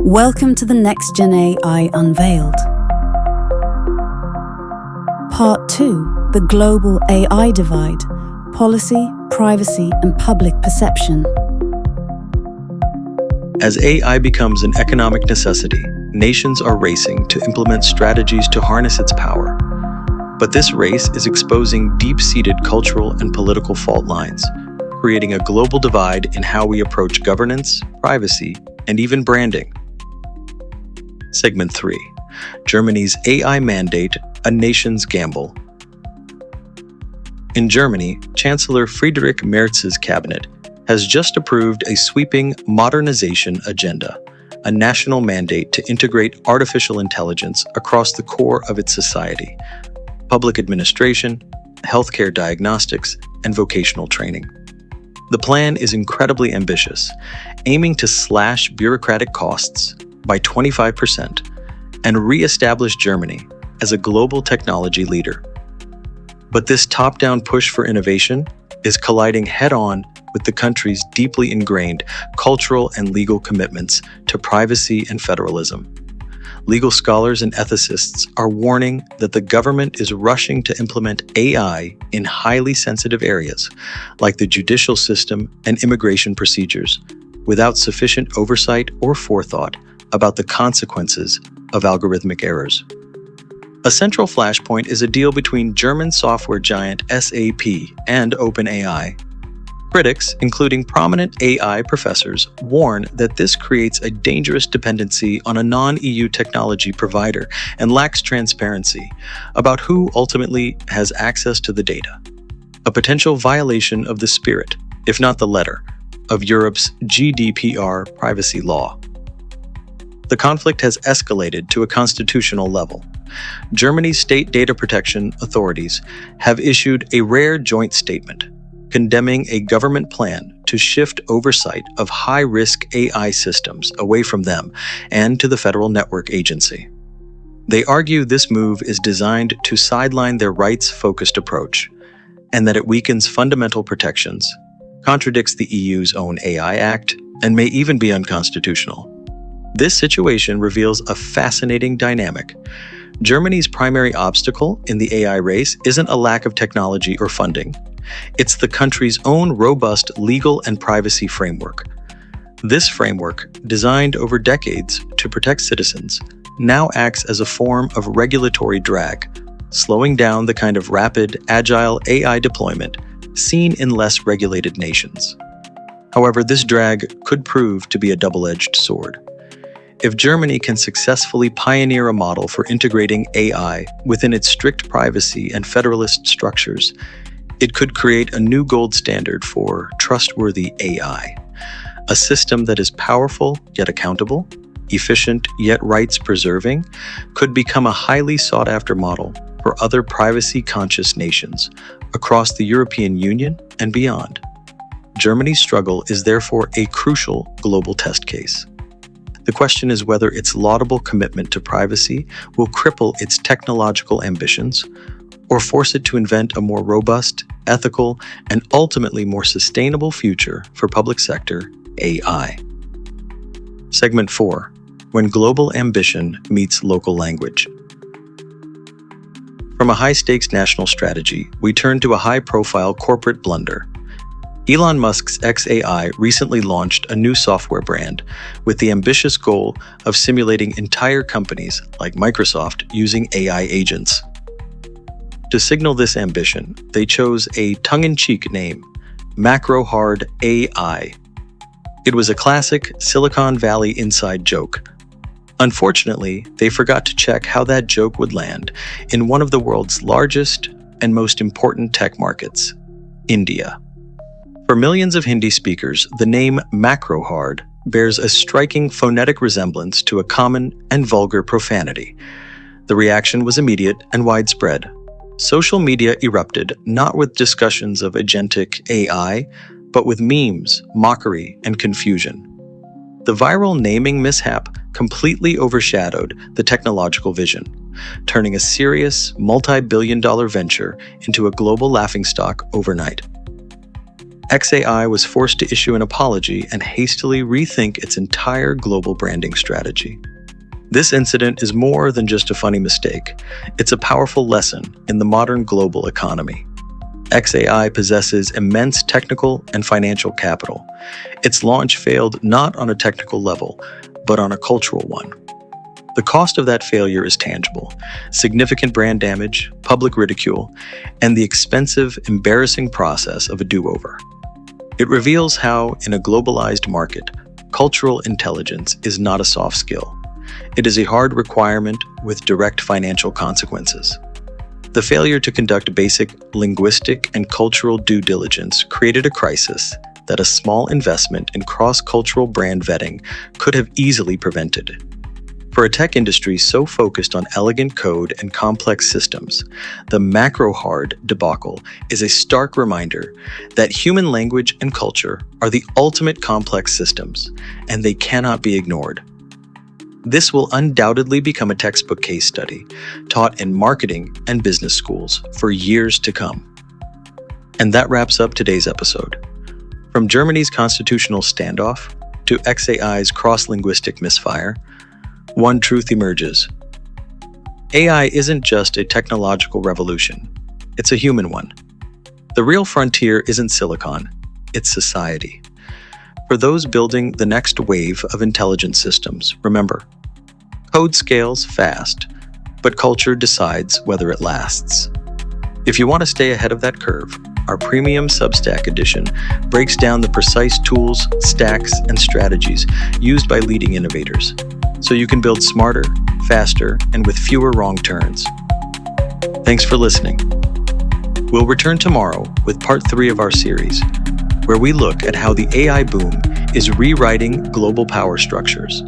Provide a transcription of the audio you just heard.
Welcome to the NextGe AI Unveiled. Part 2, the Global AI Divide, Policy, Privacy and Public Perception. As AI becomes an economic necessity, nations are racing to implement strategies to harness its power. But this race is exposing deep-seated cultural and political fault lines, creating a global divide in how we approach governance, privacy, and even branding. Segment 3. Germany's AI Mandate, a Nation's Gamble. In Germany, Chancellor Friedrich Merz's cabinet has just approved a sweeping modernization agenda, a national mandate to integrate artificial intelligence across the core of its society, public administration, healthcare diagnostics, and vocational training. The plan is incredibly ambitious, aiming to slash bureaucratic costs by 25% and re-establish Germany as a global technology leader. But this top-down push for innovation is colliding head-on with the country's deeply ingrained cultural and legal commitments to privacy and federalism. Legal scholars and ethicists are warning that the government is rushing to implement AI in highly sensitive areas, like the judicial system and immigration procedures, without sufficient oversight or forethought about the consequences of algorithmic errors. A central flashpoint is a deal between German software giant SAP and OpenAI. Critics, including prominent AI professors, warn that this creates a dangerous dependency on a non-EU technology provider and lacks transparency about who ultimately has access to the data, a potential violation of the spirit, if not the letter, of Europe's GDPR privacy law. The conflict has escalated to a constitutional level. Germany's state data protection authorities have issued a rare joint statement condemning a government plan to shift oversight of high-risk AI systems away from them and to the Federal Network Agency. They argue this move is designed to sideline their rights-focused approach, and that it weakens fundamental protections, contradicts the EU's own AI Act, and may even be unconstitutional. This situation reveals a fascinating dynamic. Germany's primary obstacle in the AI race isn't a lack of technology or funding. It's the country's own robust legal and privacy framework. This framework, designed over decades to protect citizens, now acts as a form of regulatory drag, slowing down the kind of rapid, agile AI deployment seen in less regulated nations. However, this drag could prove to be a double-edged sword. If Germany can successfully pioneer a model for integrating AI within its strict privacy and federalist structures, it could create a new gold standard for trustworthy AI, a system that is powerful yet accountable, efficient yet rights-preserving, could become a highly sought-after model for other privacy-conscious nations across the European Union and beyond. Germany's struggle is therefore a crucial global test case. The question is whether its laudable commitment to privacy will cripple its technological ambitions or force it to invent a more robust, ethical, and ultimately more sustainable future for public sector AI. Segment 4. When global ambition meets local language. From a high-stakes national strategy, we turn to a high-profile corporate blunder. Elon Musk's xAI recently launched a new software brand with the ambitious goal of simulating entire companies like Microsoft using AI agents. To signal this ambition, they chose a tongue-in-cheek name, Macrohard AI. It was a classic Silicon Valley inside joke. Unfortunately, they forgot to check how that joke would land in one of the world's largest and most important tech markets, India. For millions of Hindi speakers, the name Macrohard bears a striking phonetic resemblance to a common and vulgar profanity. The reaction was immediate and widespread. Social media erupted not with discussions of agentic AI, but with memes, mockery, and confusion. The viral naming mishap completely overshadowed the technological vision, turning a serious, multi-billion-dollar venture into a global laughingstock overnight. XAI was forced to issue an apology and hastily rethink its entire global branding strategy. This incident is more than just a funny mistake. It's a powerful lesson in the modern global economy. XAI possesses immense technical and financial capital. Its launch failed not on a technical level, but on a cultural one. The cost of that failure is tangible: significant brand damage, public ridicule, and the expensive, embarrassing process of a do-over. It reveals how, in a globalized market, cultural intelligence is not a soft skill. It is a hard requirement with direct financial consequences. The failure to conduct basic linguistic and cultural due diligence created a crisis that a small investment in cross-cultural brand vetting could have easily prevented. For a tech industry so focused on elegant code and complex systems, the Macrohard debacle is a stark reminder that human language and culture are the ultimate complex systems, and they cannot be ignored. This will undoubtedly become a textbook case study taught in marketing and business schools for years to come. And that wraps up today's episode. From Germany's constitutional standoff to XAI's cross-linguistic misfire, one truth emerges. AI isn't just a technological revolution, it's a human one. The real frontier isn't silicon, it's society. For those building the next wave of intelligent systems, remember, code scales fast, but culture decides whether it lasts. If you want to stay ahead of that curve, our premium Substack edition breaks down the precise tools, stacks, and strategies used by leading innovators, so you can build smarter, faster, and with fewer wrong turns. Thanks for listening. We'll return tomorrow with part 3 of our series, where we look at how the AI boom is rewriting global power structures